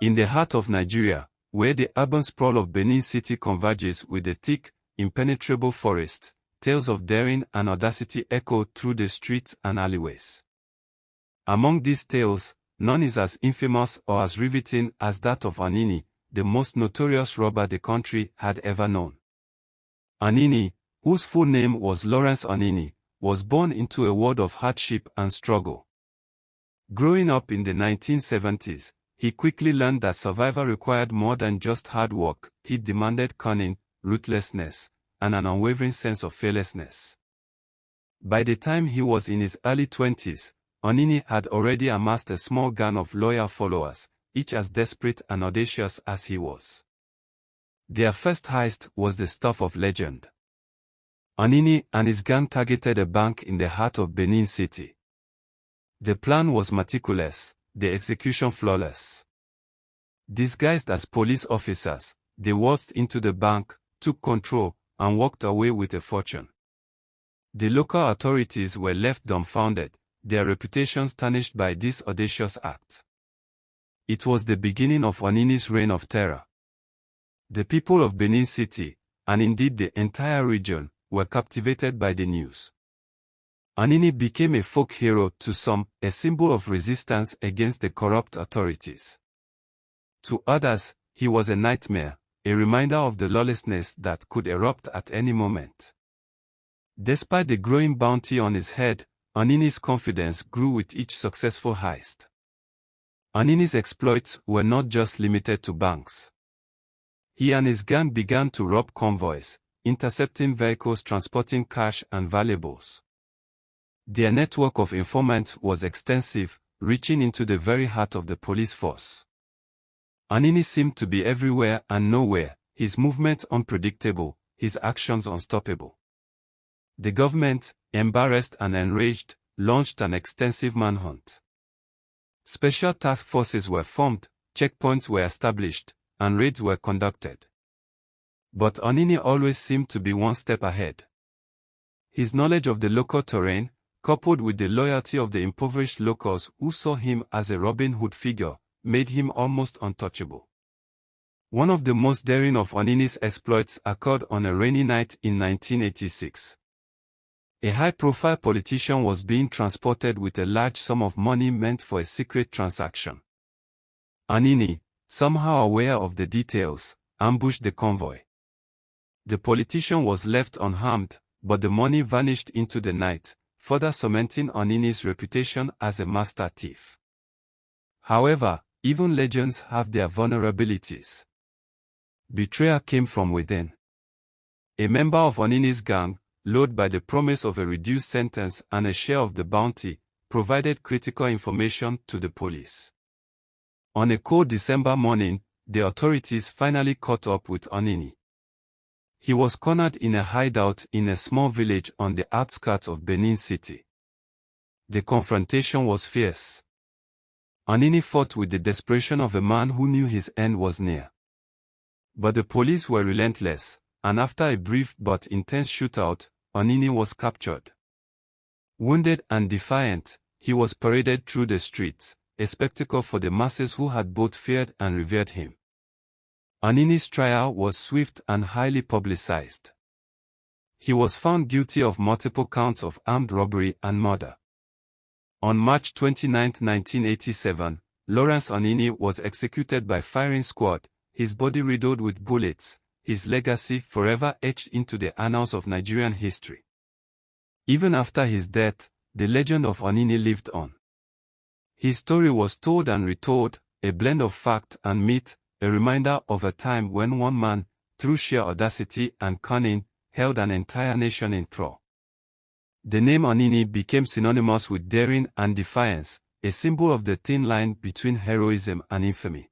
In the heart of Nigeria, where the urban sprawl of Benin City converges with the thick, impenetrable forests, tales of daring and audacity echo through the streets and alleyways. Among these tales, none is as infamous or as riveting as that of ANINI, the most notorious robber the country had ever known. ANINI, whose full name was Lawrence ANINI, was born into a world of hardship and struggle. Growing up in the 1970s, he quickly learned that survival required more than just hard work. It demanded cunning, ruthlessness, and an unwavering sense of fearlessness. By the time he was in his early 20s, ANINI had already amassed a small gang of loyal followers, each as desperate and audacious as he was. Their first heist was the stuff of legend. ANINI and his gang targeted a bank in the heart of Benin City. The plan was meticulous, the execution flawless. Disguised as police officers, they waltzed into the bank, took control, and walked away with a fortune. The local authorities were left dumbfounded, their reputations tarnished by this audacious act. It was the beginning of ANINI's reign of terror. The people of Benin City, and indeed the entire region, were captivated by the news. ANINI became a folk hero to some, a symbol of resistance against the corrupt authorities. To others, he was a nightmare, a reminder of the lawlessness that could erupt at any moment. Despite the growing bounty on his head, ANINI's confidence grew with each successful heist. ANINI's exploits were not just limited to banks. He and his gang began to rob convoys, intercepting vehicles transporting cash and valuables. Their network of informants was extensive, reaching into the very heart of the police force. ANINI seemed to be everywhere and nowhere, his movements unpredictable, his actions unstoppable. The government, embarrassed and enraged, launched an extensive manhunt. Special task forces were formed, checkpoints were established, and raids were conducted. But ANINI always seemed to be one step ahead. His knowledge of the local terrain, coupled with the loyalty of the impoverished locals who saw him as a Robin Hood figure, made him almost untouchable. One of the most daring of ANINI's exploits occurred on a rainy night in 1986. A high-profile politician was being transported with a large sum of money meant for a secret transaction. ANINI, somehow aware of the details, ambushed the convoy. The politician was left unharmed, but the money vanished into the night, further cementing ANINI's reputation as a master thief. However, even legends have their vulnerabilities. Betrayal came from within. A member of ANINI's gang, lured by the promise of a reduced sentence and a share of the bounty, provided critical information to the police. On a cold December morning, the authorities finally caught up with ANINI. He was cornered in a hideout in a small village on the outskirts of Benin City. The confrontation was fierce. ANINI fought with the desperation of a man who knew his end was near. But the police were relentless, and after a brief but intense shootout, ANINI was captured. Wounded and defiant, he was paraded through the streets, a spectacle for the masses who had both feared and revered him. ANINI's trial was swift and highly publicized. He was found guilty of multiple counts of armed robbery and murder. On March 29, 1987, Lawrence ANINI was executed by firing squad, his body riddled with bullets, his legacy forever etched into the annals of Nigerian history. Even after his death, the legend of ANINI lived on. His story was told and retold, a blend of fact and myth, a reminder of a time when one man, through sheer audacity and cunning, held an entire nation in thrall. The name ANINI became synonymous with daring and defiance, a symbol of the thin line between heroism and infamy.